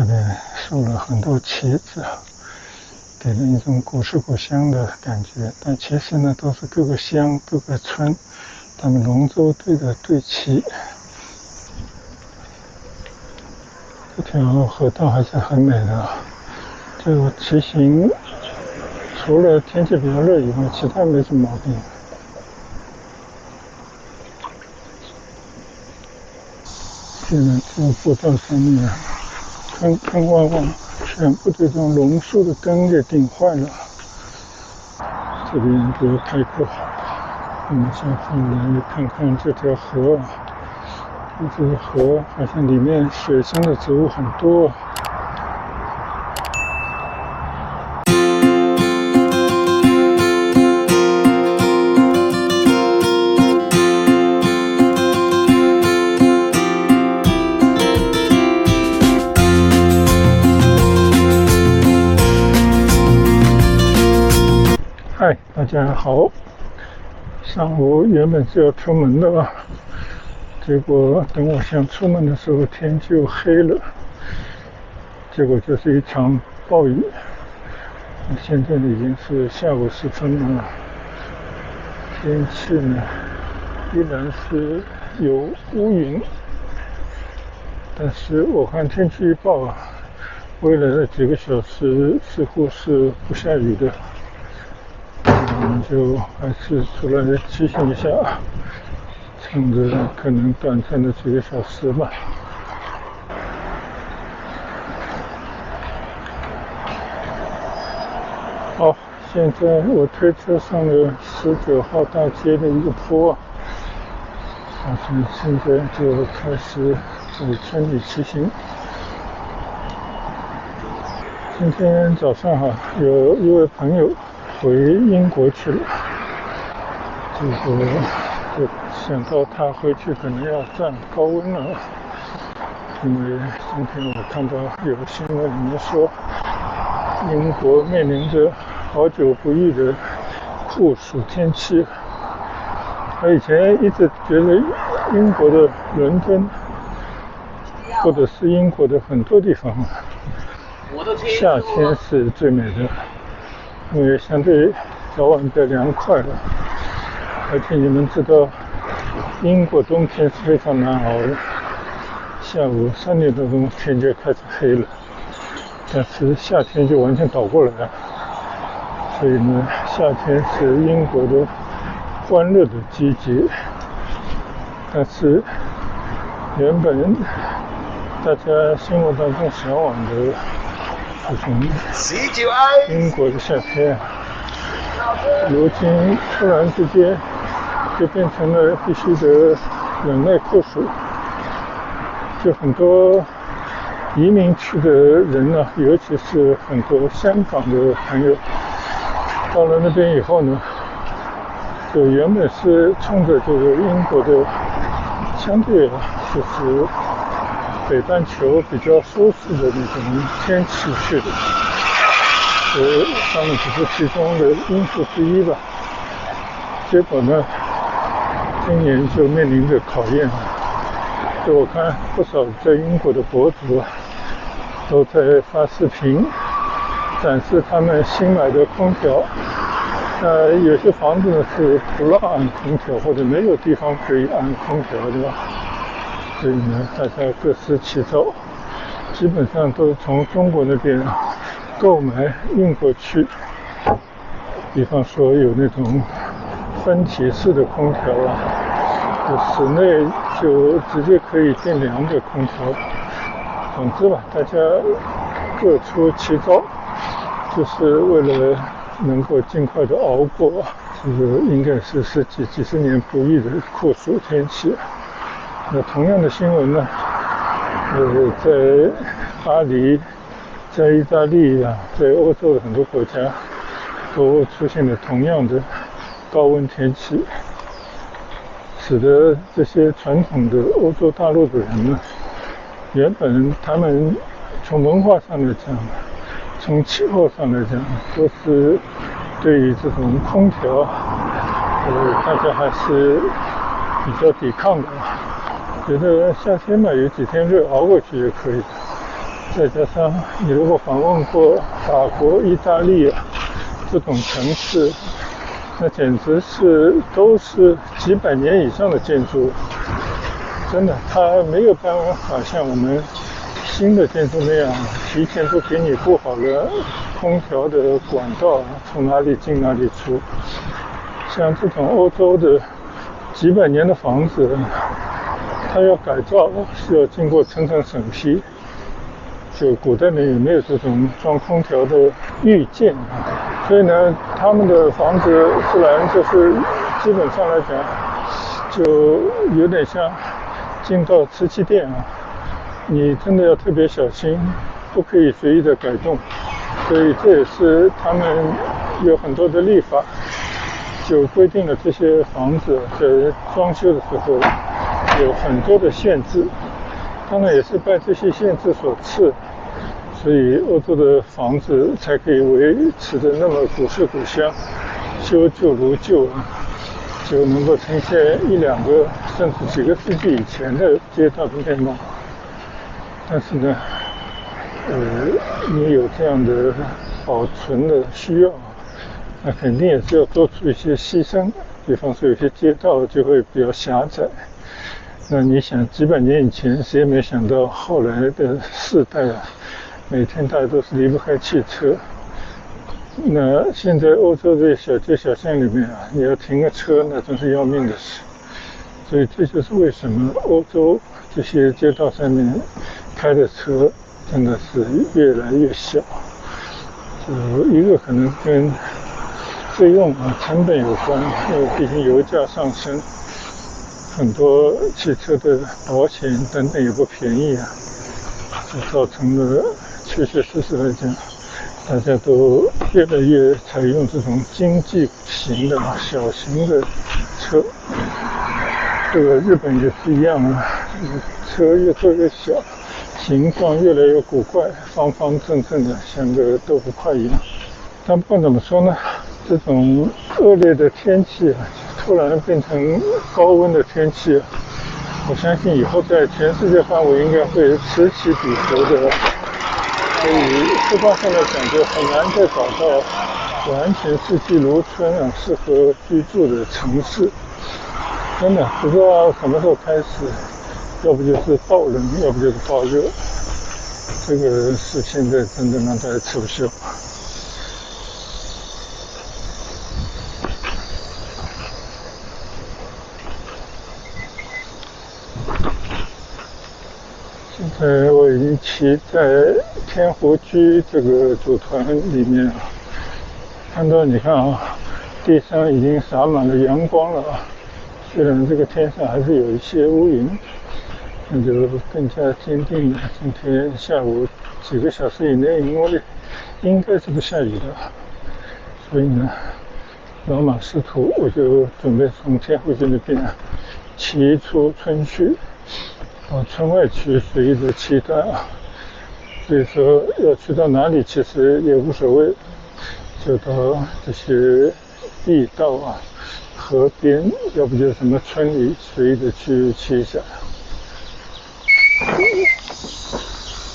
这边竖了很多旗子，给人一种古色古香的感觉。但其实呢，都是各个乡、各个村，他们龙舟队的队旗。这条河道还是很美的。这个骑行，除了天气比较热以外，其他没什么毛病。现在这个步道上面坑坑洼洼，全部这种榕树的根给顶坏了。这边比较开阔，我们下面来看看这条河。这个河好像里面水生的植物很多。嗨，大家好。上午原本是要出门的吧，结果等我想出门的时候天就黑了，结果就是一场暴雨。现在已经是下午时分了，天气呢依然是有乌云，但是我看天气预报啊，未来的几个小时似乎是不下雨的。我们就还是出来骑行一下，趁着可能短暂的几个小时吧。好，现在我推车上了19号大街的一个坡，打算现在就开始走村里骑行。今天早上有一位朋友回英国去了，结果就想到他回去可能要站高温了，因为今天我看到有新闻里面说，英国面临着好久不遇的酷暑天气。我以前一直觉得英国的伦敦，或者是英国的很多地方，夏天是最美的，因为相对早晚比较凉快了。而且你们知道，英国冬天是非常难熬的，下午3点多钟天就开始黑了，但是夏天就完全倒过来了。所以呢，夏天是英国的欢乐的季节。但是原本大家心目当中向往的这种英国的夏天，如今突然之间就变成了必须得忍耐酷暑。就很多移民去的人呢，尤其是很多香港的朋友，到了那边以后呢，就原本是冲着这个英国的相对就是北半球比较舒适的那种天气去的，当然只是其中的因素之一吧。结果呢，今年就面临着考验。就我看不少在英国的博主都在发视频展示他们新买的空调。有些房子呢是不让安空调，或者没有地方可以安空调的，所以呢，大家各司其招，基本上都是从中国那边购买运过去。比方说有那种分体式的空调室内就直接可以变凉的空调。总之吧，大家各出奇招，就是为了能够尽快的熬过这个应该是几十年不遇的酷暑天气。那同样的新闻呢，在巴黎、在意大利在欧洲的很多国家都出现了同样的高温天气，使得这些传统的欧洲大陆的人呢，原本他们从文化上来讲，从气候上来讲，都是对于这种空调，大家还是比较抵抗的，觉得夏天嘛有几天热熬过去就可以了。再加上你如果访问过法国、意大利这种城市，那简直都是几百年以上的建筑，真的，它没有办法像我们新的建筑那样提前都给你布好了空调的管道，从哪里进哪里出。像这种欧洲的几百年的房子，它要改造是要经过层层审批，就古代人也没有这种装空调的预见，所以呢，他们的房子自然就是基本上来讲，就有点像进到瓷器店你真的要特别小心，不可以随意的改动。所以这也是他们有很多的立法，就规定了这些房子在装修的时候有很多的限制，当然也是拜这些限制所赐，所以欧洲的房子才可以维持的那么古色古香，修旧如旧就能够呈现一两个甚至几个世纪以前的街道的面貌。但是呢，你有这样的保存的需要，那肯定也是要做出一些牺牲。比方说有些街道就会比较狭窄，那你想几百年以前谁也没想到后来的世代每天大家都是离不开汽车。那现在欧洲这些小街小巷里面你要停个车那真是要命的事。所以这就是为什么欧洲这些街道上面开的车真的是越来越小。就一个可能跟费用成本有关，因为毕竟油价上升，很多汽车的保险等等也不便宜就造成了确确实实来讲，大家都越来越采用这种经济型的小型的车。这个日本也是一样车越做越小，形状越来越古怪，方方正正的，像个豆腐块一样。但不管怎么说呢，这种恶劣的天气突然变成高温的天气我相信以后在全世界范围应该会此起彼伏的。所以客观上来讲，就很难再找到完全四季如春适合居住的城市。真的不知道什么时候开始，要不就是爆冷，要不就是爆热，这个是现在真的让大家吃不消。现在我已经骑在天湖居这个组团里面看到你看地上已经洒满了阳光了虽然这个天上还是有一些乌云，那就更加坚定了今天下午几个小时以内因为应该是不下雨的，所以呢老马识途，我就准备从天湖居那边骑出春区到村外去随意的骑单所以说要去到哪里其实也无所谓，就到这些地道河边，要不就什么村里随意的去骑一下。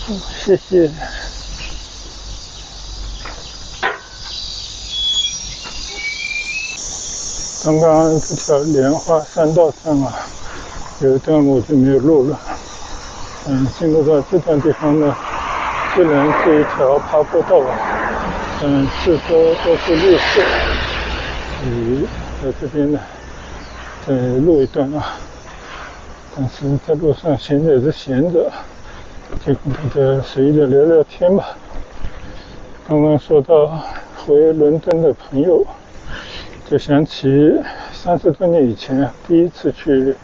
谢谢。刚刚这条莲花山道上有一段我就没有录了。进入到这段地方呢，虽然是一条爬坡道四周都是绿色，所以在这边呢再录一段但是在路上闲着也是闲着，就跟大家随意的聊聊天吧。刚刚说到回伦敦的朋友，就想起30多年以前第一次去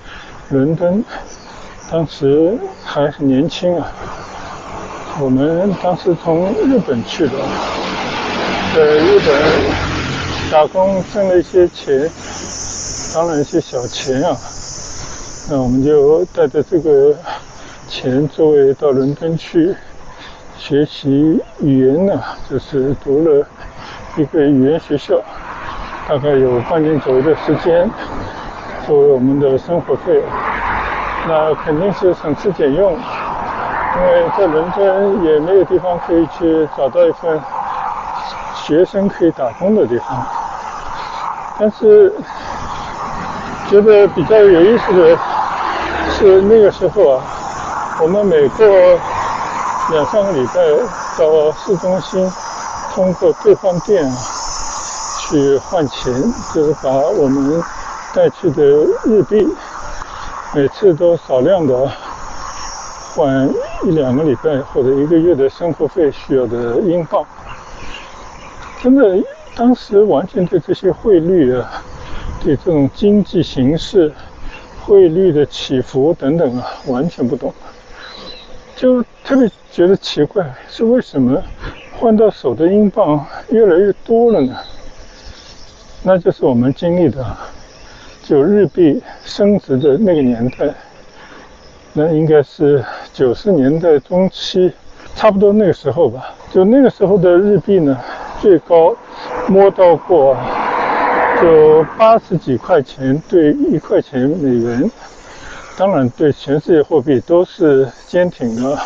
伦敦，当时还很年轻我们当时从日本去的，在日本打工挣了一些钱，当然一些小钱那我们就带着这个钱作为到伦敦去学习语言就是读了一个语言学校，大概有半年左右的时间作为我们的生活费，那肯定是省吃俭用，因为在伦敦也没有地方可以去找到一份学生可以打工的地方。但是觉得比较有意思的是，那个时候啊，我们每过2-3个礼拜到市中心，通过兑换店去换钱，就是把我们带去的日币，每次都少量的换1-2个礼拜或者1个月的生活费需要的英镑。真的，当时完全对这些汇率啊，对这种经济形势、汇率的起伏等等啊，完全不懂。就特别觉得奇怪，是为什么换到手的英镑越来越多了呢？那就是我们经历的就日币升值的那个年代，那应该是90年代中期，差不多那个时候吧。就那个时候的日币呢，最高摸到过就80几块钱兑1块钱美元。当然对全世界货币都是坚挺的，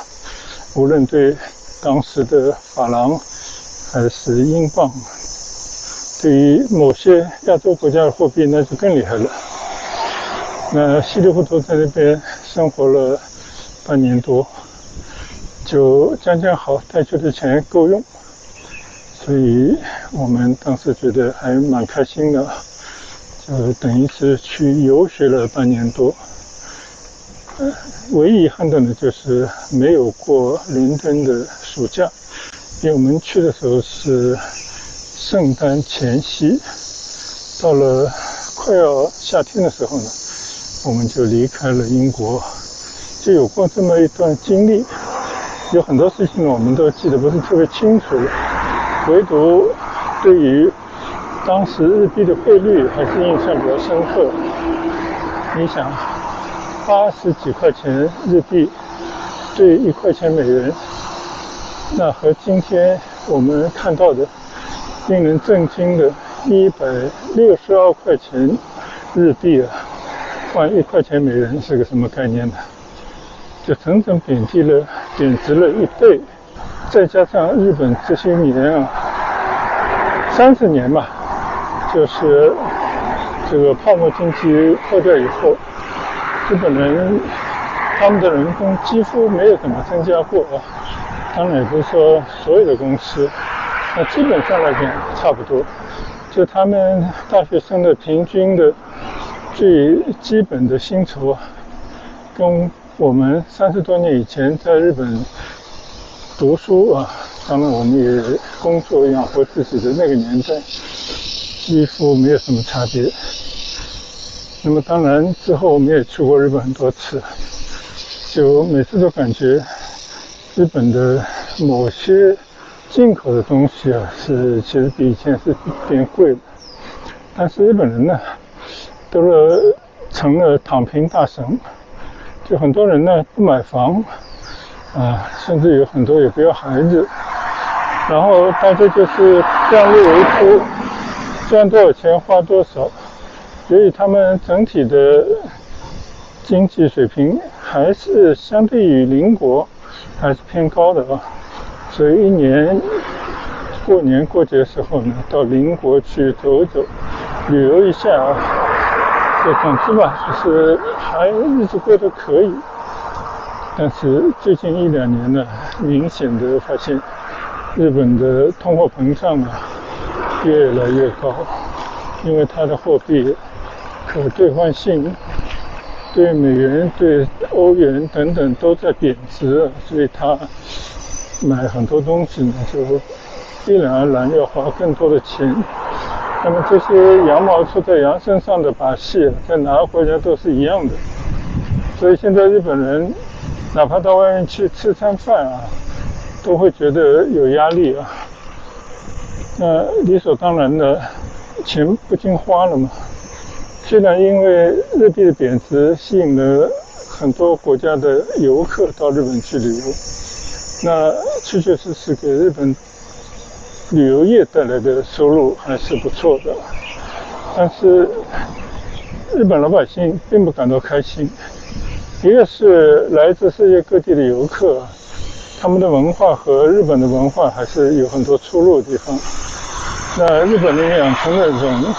无论对当时的法郎还是英镑，对于某些亚洲国家的货币那就更厉害了。那稀里糊涂在那边生活了半年多，就将好带去的钱够用，所以我们当时觉得还蛮开心的，就等于是去游学了半年多。唯一遗憾的呢，就是没有过伦敦的暑假，因为我们去的时候是圣诞前夕，到了快要夏天的时候呢，我们就离开了英国。就有过这么一段经历，有很多事情我们都记得不是特别清楚，唯独对于当时日币的汇率还是印象比较深刻。你想，80几块钱日币兑1块钱美元，那和今天我们看到的令人震惊的162块钱日币换1块钱美元是个什么概念呢？就整整贬值了1倍。再加上日本这些年30年嘛，就是这个泡沫经济破掉以后，日本人他们的人工几乎没有怎么增加过。当然也不是说所有的公司，那基本上来讲差不多。就他们大学生的平均的最基本的薪酬跟我们30多年以前在日本读书当然我们也工作养活自己的那个年代，几乎没有什么差别。那么当然之后我们也去过日本很多次，就每次都感觉日本的某些进口的东西是其实比以前是变贵了。但是日本人呢都成了躺平大神，就很多人呢不买房甚至有很多也不要孩子，然后大家就是量入为出，赚多少钱花多少。所以他们整体的经济水平还是相对于邻国还是偏高的所以一年过年过节的时候呢，到邻国去走走旅游一下就总之吧，就是还日子过得可以。但是最近1-2年呢，明显的发现日本的通货膨胀越来越高，因为它的货币可兑换性对美元、对欧元等等都在贬值，所以他买很多东西呢，就必然而然要花更多的钱。那么这些羊毛出在羊身上的把戏，再拿回来都是一样的。所以现在日本人哪怕到外面去吃餐饭都会觉得有压力那理所当然的钱不禁花了嘛。虽然因为日币的贬值吸引了很多国家的游客到日本去旅游，那确确实实给日本旅游业带来的收入还是不错的，但是日本老百姓并不感到开心，一个是来自世界各地的游客，他们的文化和日本的文化还是有很多出入的地方。那日本人养成的这种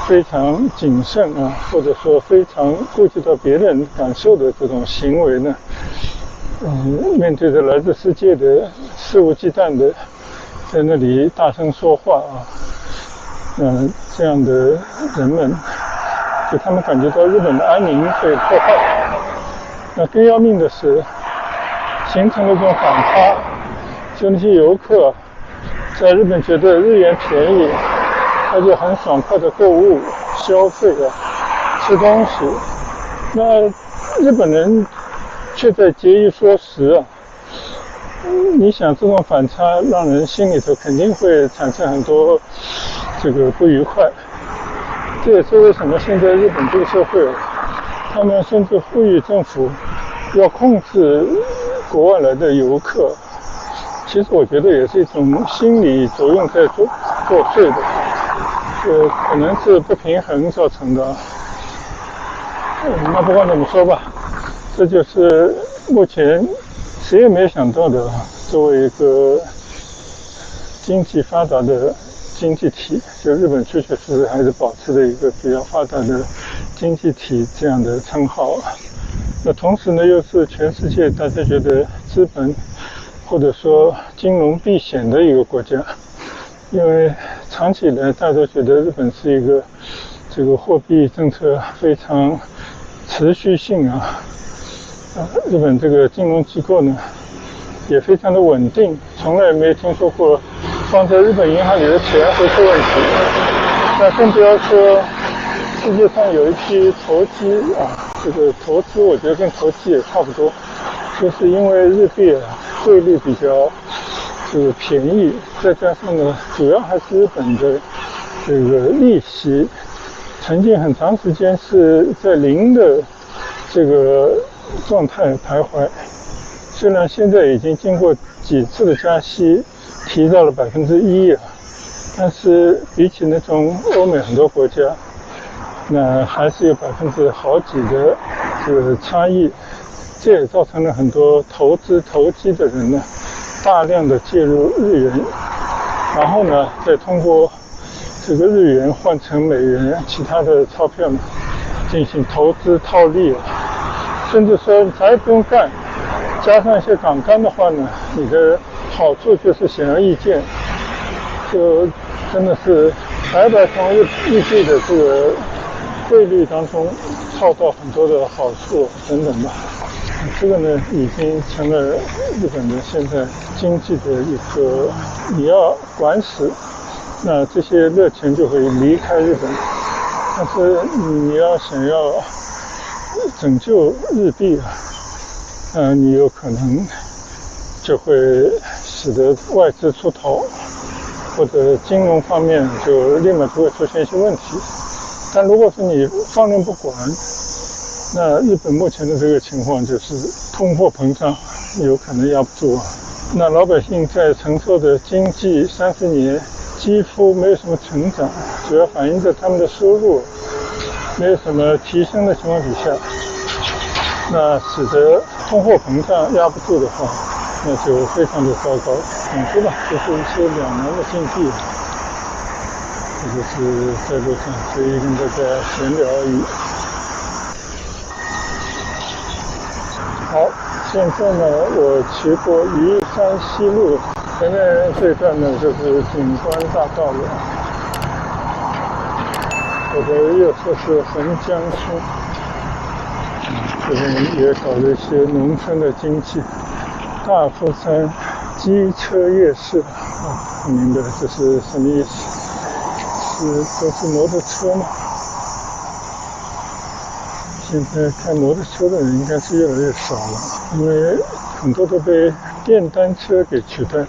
非常谨慎或者说非常顾及到别人感受的这种行为呢，面对着来自世界的肆无忌惮的在那里大声说话这样的人们，就他们感觉到日本的安宁被破坏。那更要命的是，形成了这种反差，就那些游客在日本觉得日元便宜，他就很爽快的购物消费吃东西，那日本人却在节衣缩食你想这种反差让人心里头肯定会产生很多这个不愉快。这也是为什么现在日本这个社会他们甚至呼吁政府要控制国外来的游客。其实我觉得也是一种心理作用在作祟的，可能是不平衡造成的。那不管怎么说吧，这就是目前谁也没有想到的，作为一个经济发达的经济体，就日本确确实实还是保持着一个比较发达的经济体这样的称号。那同时呢，又是全世界大家觉得资本或者说金融避险的一个国家，因为长期以来大家都觉得日本是一个这个货币政策非常持续性日本这个金融机构呢也非常的稳定，从来没有听说过放在日本银行里的钱会出问题。那更不要说世界上有一批投机这个投资我觉得跟投机也差不多，就是因为日币汇率比较这个便宜，再加上呢主要还是日本的这个利息曾经很长时间是在零的这个状态徘徊，虽然现在已经经过几次的加息提到了1%但是比起那种欧美很多国家，那还是有好几的这个差异。这也造成了很多投机的人呢大量的介入日元，然后呢再通过这个日元换成美元其他的钞票呢进行投资套利甚至说你啥也不用干，加上一些杠杆的话呢，你的好处就是显而易见，就真的是白白从日币的这个汇率当中套到很多的好处等等吧。这个呢已经成了日本的现在经济的一个，你要管死，那这些热钱就会离开日本，但是你要想要拯救日币你有可能就会使得外资出逃，或者金融方面就立马就会出现一些问题。但如果是你放任不管，那日本目前的这个情况就是通货膨胀有可能压不住那老百姓在承受的经济30年几乎没有什么成长，主要反映着他们的收入没有什么提升的情况底下，那使得通货膨胀压不住的话，那就非常的糟糕。总之吧，就是一些两难的境地。这就是在路上随意跟大家闲聊而已。好，现在呢，我骑过鱼山西路，前面这段呢就是景观大道了。我的右侧是横江村，这边也搞了一些农村的经济。大富山机车夜市不明白这是什么意思？都是摩托车吗？现在开摩托车的人应该是越来越少了，因为很多都被电单车给取代。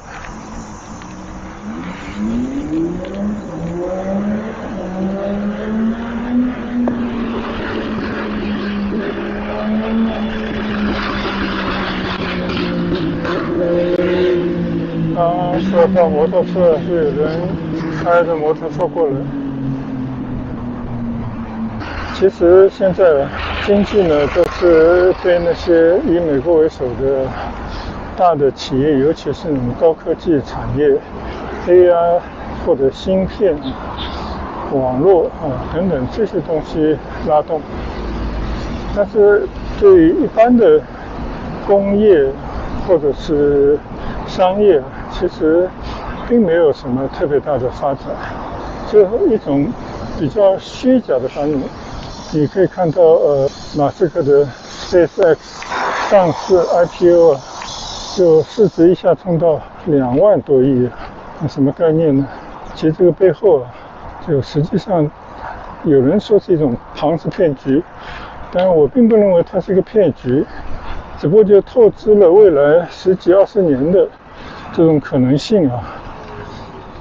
说到摩托车，就有人开着摩托车过来。其实现在经济呢都是对那些以美国为首的大的企业，尤其是那种高科技产业 AI 或者芯片、网络等等这些东西拉动。但是对于一般的工业或者是商业，其实并没有什么特别大的发展，是一种比较虚假的繁荣。你可以看到马斯克的 SpaceX 上市 IPO 就市值一下冲到2万多亿，那什么概念呢？其实这个背后就实际上有人说是一种庞氏骗局，但我并不认为它是一个骗局，只不过就透支了未来10几20年的这种可能性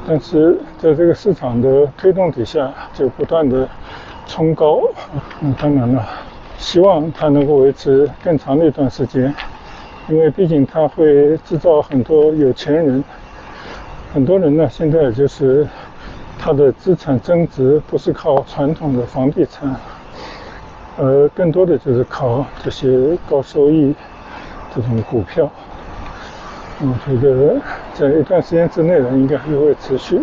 但是在这个市场的推动底下，就不断的冲高。当然了，希望它能够维持更长的一段时间，因为毕竟它会制造很多有钱人。很多人呢，现在就是他的资产增值不是靠传统的房地产，而更多的就是靠这些高收益这种股票。我觉得在一段时间之内呢，应该还会持续。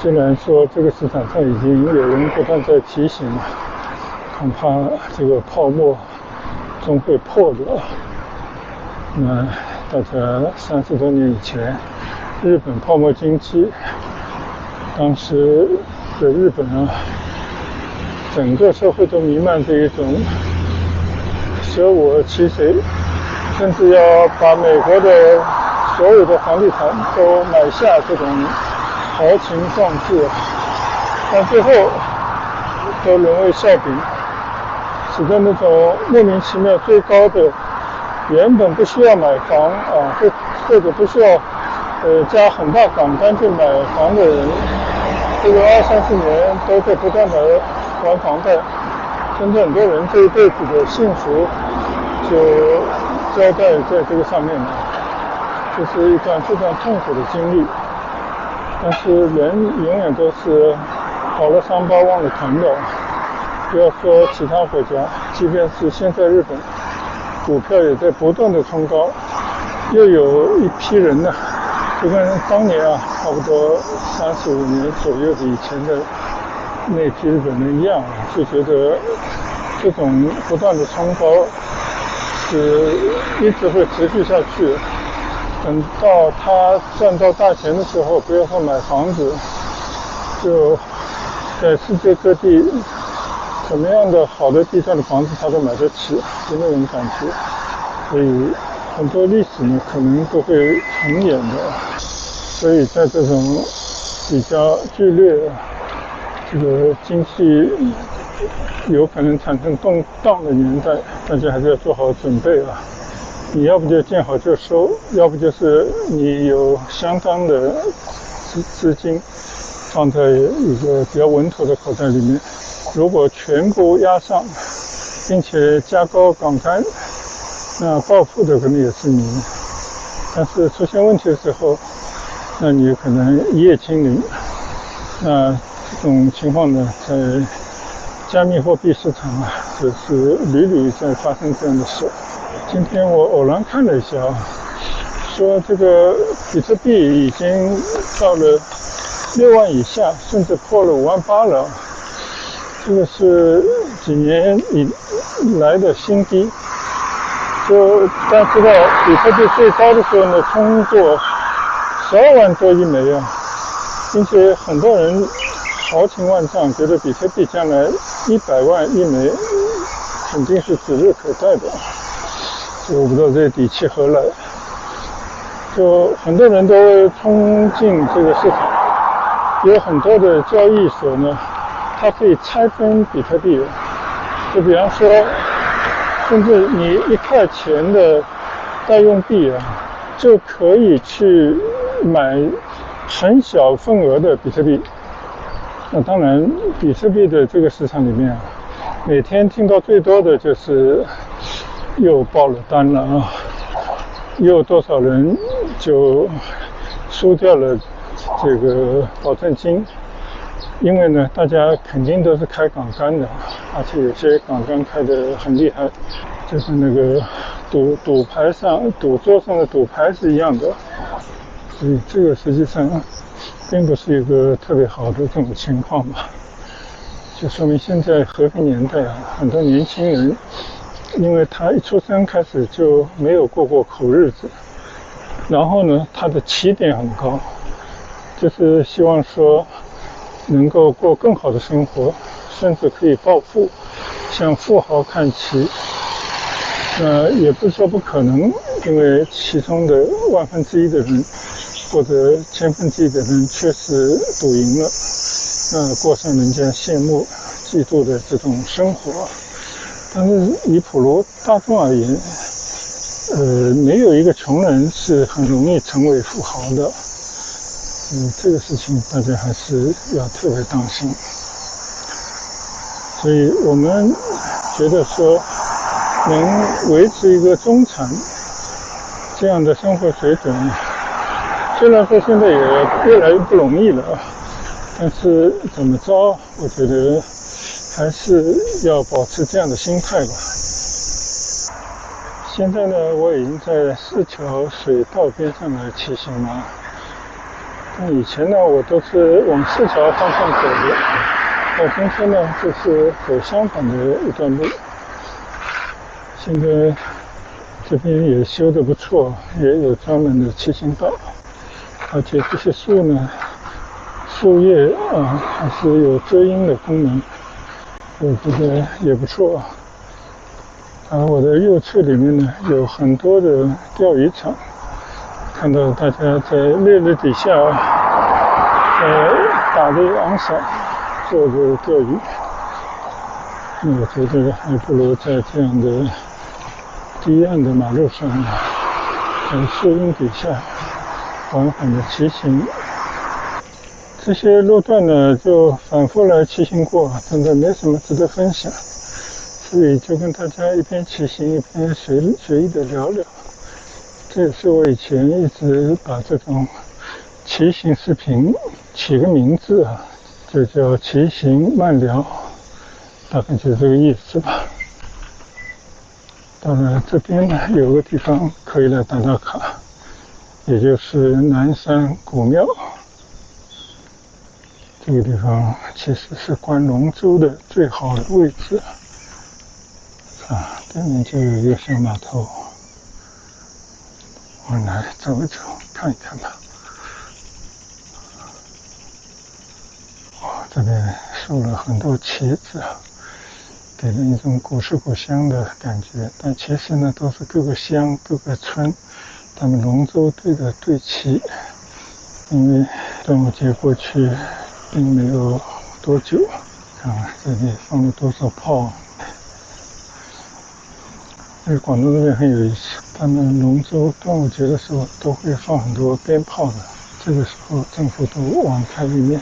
虽然说这个市场上已经有人不断在提醒了，恐怕这个泡沫终会破的。那大家30多年以前，日本泡沫经济，当时的日本整个社会都弥漫着一种舍我其谁，甚至要把美国的所有的房地产都买下，这种豪情壮志，但最后都沦为笑柄，使得那种莫名其妙最高的原本不需要买房或者不需要加很大杠杆去买房的人，这个20-30年都在不断的还房贷，甚至很多人这一辈子的幸福就交代在这个上面了。这是一段非常痛苦的经历，但是人永远都是好了伤疤忘了疼的。不要说其他国家，即便是现在日本，股票也在不断的冲高，又有一批人呢，就跟当年差不多35年左右的以前的那批日本人一样，就觉得这种不断的冲高是一直会持续下去。等到他赚到大钱的时候，不要说买房子，就在世界各地什么样的好的地段的房子他都买得起，就那种感觉。所以很多历史呢可能都会重演的。所以在这种比较剧烈这个经济有可能产生动荡的年代，大家还是要做好准备你要不就见好就收，要不就是你有相当的资金放在一个比较稳妥的口袋里面。如果全部压上，并且加高杠杆，那暴富的可能也是你。但是出现问题的时候，那你可能一夜清零。那这种情况呢，在加密货币市场就是屡屡在发生这样的事。今天我偶然看了一下说这个比特币已经到了6万以下，甚至破了5.8万了。这个是几年以来的新低。就大家知道，比特币最高的时候呢，冲过12万多一枚并且很多人豪情万丈，觉得比特币将来100万一枚肯定是指日可待的。我不知道这底气何来，就很多人都冲进这个市场，有很多的交易所呢，它可以拆分比特币，就比方说，甚至你1块钱的代用币就可以去买很小份额的比特币。那当然，比特币的这个市场里面每天听到最多的就是又爆了单了又多少人就输掉了这个保证金。因为呢，大家肯定都是开杠杆的，而且有些杠杆开得很厉害。就是那个赌牌上赌桌上的赌牌是一样的，所以这个实际上并不是一个特别好的这种情况吧，就说明现在和平年代很多年轻人，因为他一出生开始就没有过口日子，然后呢，他的起点很高，就是希望说能够过更好的生活，甚至可以暴富，向富豪看齐。也不是说不可能，因为其中的1/1000的人或者1/1000的人确实赌赢了，过上人家羡慕、嫉妒的这种生活。但是以普罗大众而言，没有一个穷人是很容易成为富豪的。这个事情大家还是要特别当心。所以我们觉得说，能维持一个中产这样的生活水准，虽然说现在也越来越不容易了，但是怎么着，我觉得还是要保持这样的心态吧。现在呢，我已经在四桥水道边上来骑行了。但以前呢，我都是往四桥方向走的，到今天呢，就是走相反的一段路。现在这边也修得不错，也有专门的骑行道，而且这些树呢，树叶还是有遮阴的功能，我觉得也不错。我的右侧里面呢，有很多的钓鱼场，看到大家在烈日底下打着阳伞坐着钓鱼。我觉得还不如在这样的堤岸的马路上，在树荫底下缓缓的骑行。这些路段呢，就反复来骑行过，真的没什么值得分享，所以就跟大家一边骑行一边随意的聊聊。这也是我以前一直把这种骑行视频起个名字就叫骑行慢聊，大概就这个意思吧。当然这边呢有个地方可以来打卡，也就是南山古庙。这个地方其实是观龙舟的最好的位置对面就有一个小码头，我们来走一走看一看吧。这边竖了很多旗子给人一种古色古香的感觉，但其实呢都是各个乡各个村他们龙舟队的队旗。因为端午节过去并没有多久，这里放了多少炮。广东那边很有意思，他们龙舟端午节的时候都会放很多鞭炮的，这个时候政府都网开一面，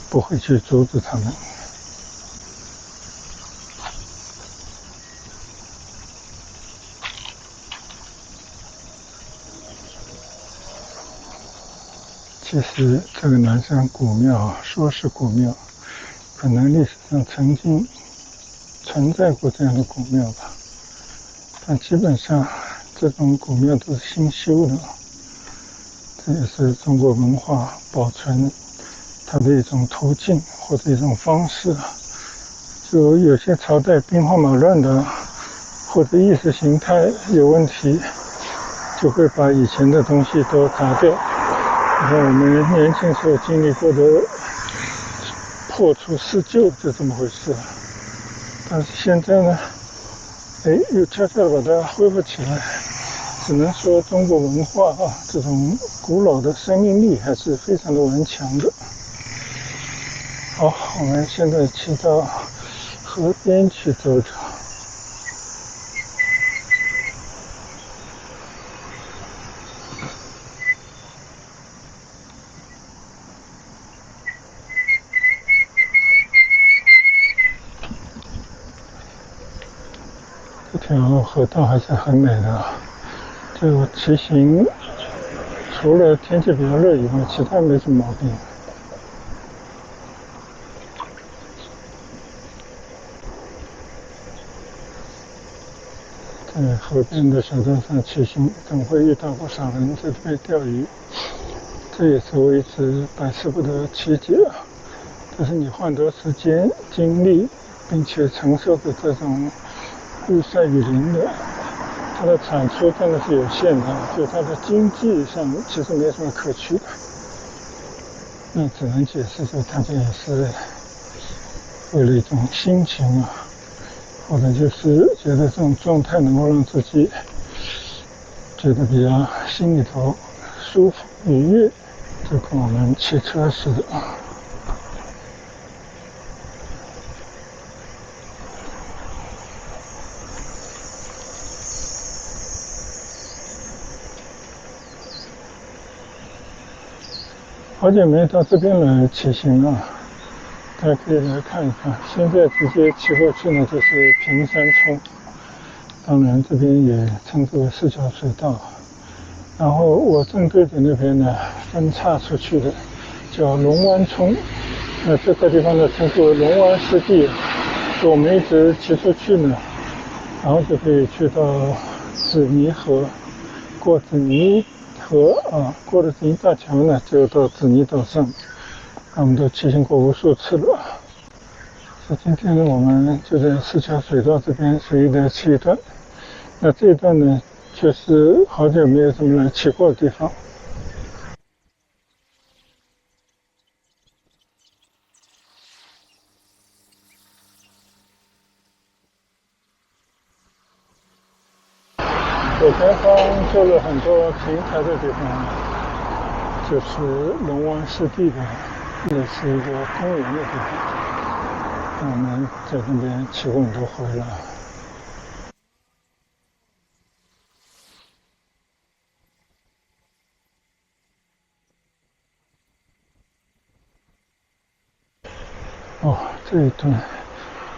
不会去阻止他们。其实这个南山古庙说是古庙，可能历史上曾经存在过这样的古庙吧，但基本上这种古庙都是新修的。这也是中国文化保存它的一种途径或者一种方式。就有些朝代兵荒马乱的，或者意识形态有问题，就会把以前的东西都砸掉。你看我们年轻时候经历过的破除施救就这么回事，但是现在呢，又悄悄地把它恢复起来。只能说中国文化这种古老的生命力还是非常的顽强的。好，我们现在骑到河边去走走。这条河道还是很美的，就骑行除了天气比较热以外，其他没什么毛病。在河边的小镇上骑行，总会遇到不少人在这边钓鱼，这也是我一直百思不得其解啊。就是你换得时间、精力，并且承受着这种日晒雨淋的，它的产出真的是有限的，就它的经济上其实没什么可取的。那只能解释说，它这也是为了一种心情啊，或者就是觉得这种状态能够让自己觉得比较心里头舒服愉悦，就跟我们骑车似的啊。好久没到这边来骑行了，大家可以来看一看。现在直接骑过去呢，就是平山冲，当然这边也称之为四桥水道。然后我正对着那边呢，分叉出去的叫龙湾冲，那这个地方呢称之为龙湾湿地。我们一直骑出去呢，然后就可以去到紫泥河，过紫泥河啊，过了紫泥大桥呢，就到紫泥岛上。我们都骑行过无数次了。所以今天呢，我们就在四桥水道这边随意的骑一段。那这一段呢，确实好久没有这么来骑过的地方。左前方做了很多平台的地方，就是龙湾湿地的，也是一个公园的地方。我们在那边骑过很多回了。哦，这一段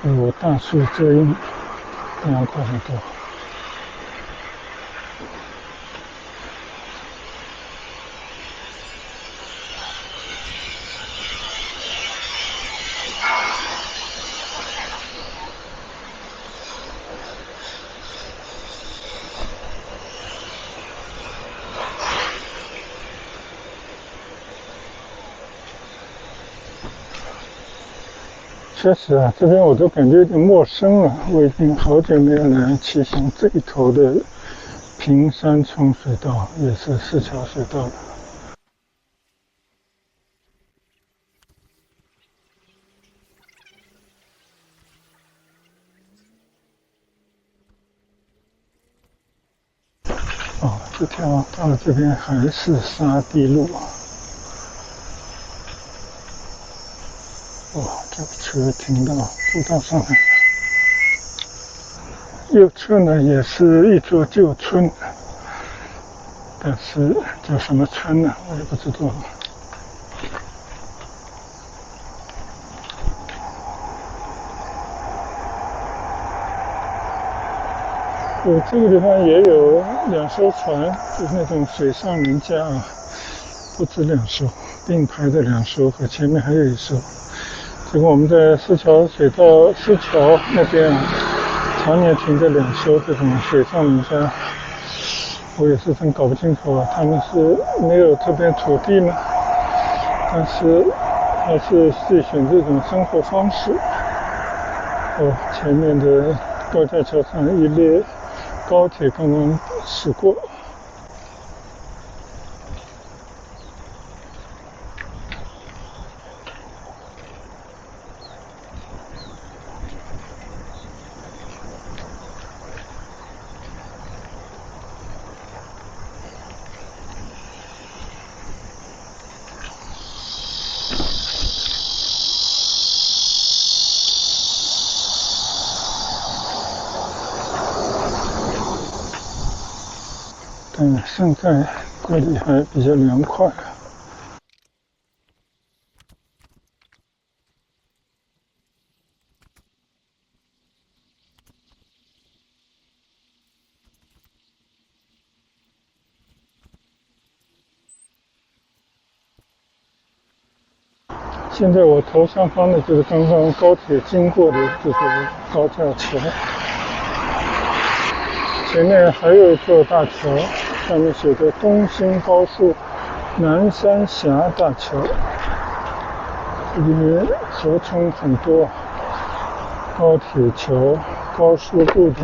有大树遮阴，凉快很多。确实啊，这边我都感觉有点陌生了。我已经好久没有来骑行这一头的平山冲水道，也是四桥水道了。哦，这条到了这边还是沙地路啊。哦，这个车停到步道上来了。右侧呢也是一座旧村，但是叫什么村呢，我也不知道。这个地方也有2艘船，就是那种水上人家啊，不止2艘，并排的2艘和前面还有1艘。这个我们在四桥水道四桥那边啊，常年停着2艘这种水上人家，我也是真搞不清楚啊，他们是没有这边土地吗？但是还是自己选这种生活方式。哦，前面的高架桥上一列高铁刚刚驶过。现在这里还比较凉快。现在我头上方的就是刚刚高铁经过的这个高架桥。前面还有一座大桥，上面写着东兴高速南三峡大桥，这边合称很多高铁桥、高速路的。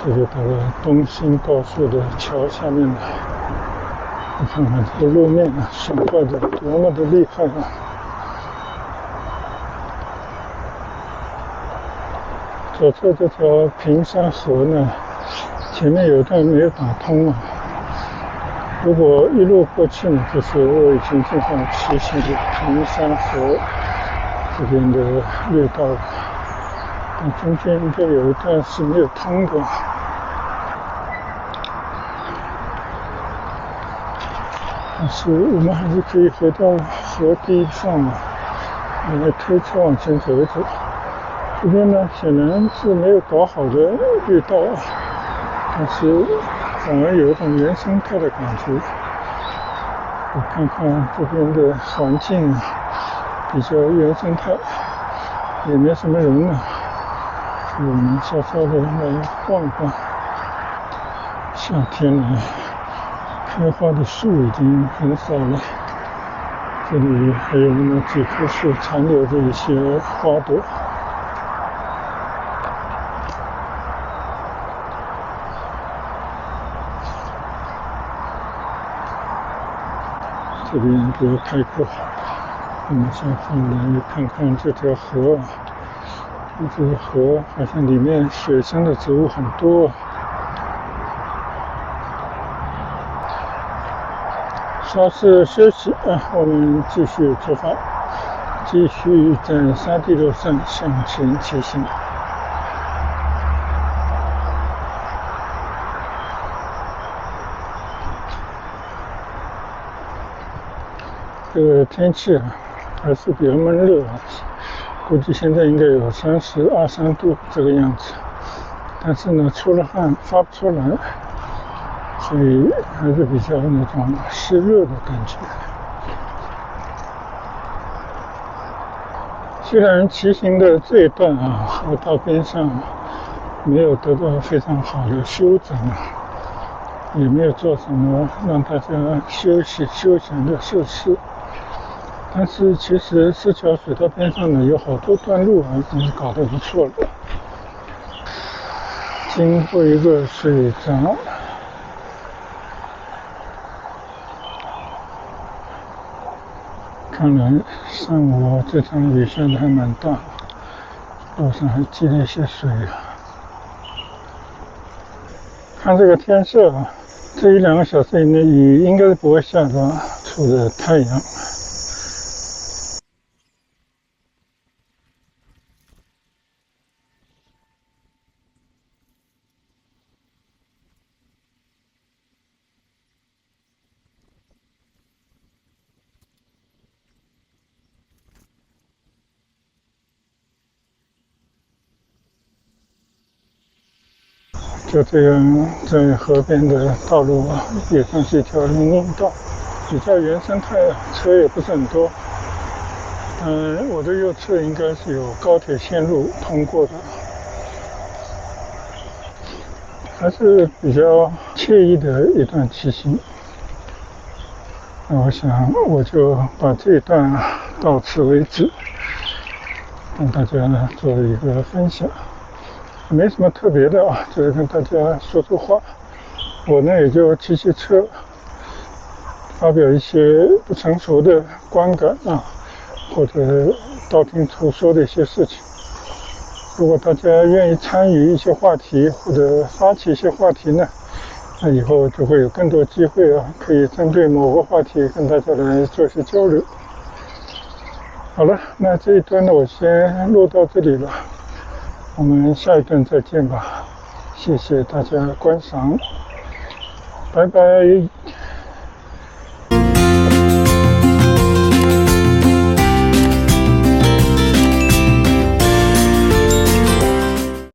这就到了东兴高速的桥下面了。你看看这个路面啊，损坏的多么的厉害啊！左侧这条平山河呢，前面有一段没有打通啊。如果一路过去呢，就是我已经经常骑行的平山河这边的绿道了。但中间应该有一段是没有通的。但是我们还是可以回到河堤上来推车往前走一走。这边呢，显然是没有搞好的绿道，但是反而有一种原生态的感觉。我看看这边的环境比较原生态，也没什么人了，我们稍稍的来逛逛。夏天了，开花的树已经很少了，这里还有那么几棵树残留着一些花朵。这边比较开阔，我们下次来看看这条河。这个河好像里面水生的植物很多。稍事休息我们继续出发，继续在沙地路上向前骑行。这个天气还是比较闷热估计现在应该有32、3度这个样子，但是呢，出了汗发不出来，所以还是比较那种湿热的感觉。虽然骑行的这一段河道边上没有得到非常好的修整，也没有做什么让大家休息休闲的设施，但是其实石桥水道边上呢，有好多段路已经搞得不错了。经过一个水闸，看来上午这场雨下的还蛮大，路上还积了一些水看这个天色这1-2个小时以内雨应该是不会下的，出着太阳。就这样，在河边的道路也算是一条林荫道，比较原生态车也不是很多。我的右侧应该是有高铁线路通过的，还是比较惬意的一段骑行。那我想我就把这一段到此为止，跟大家做一个分享。没什么特别的就是跟大家说说话。我呢也就骑车，发表一些不成熟的观感或者道听途说的一些事情。如果大家愿意参与一些话题或者发起一些话题呢，那以后就会有更多机会可以针对某个话题跟大家来做一些交流。好了，那这一段呢我先录到这里了，我们下一段再见吧。谢谢大家观赏，拜拜。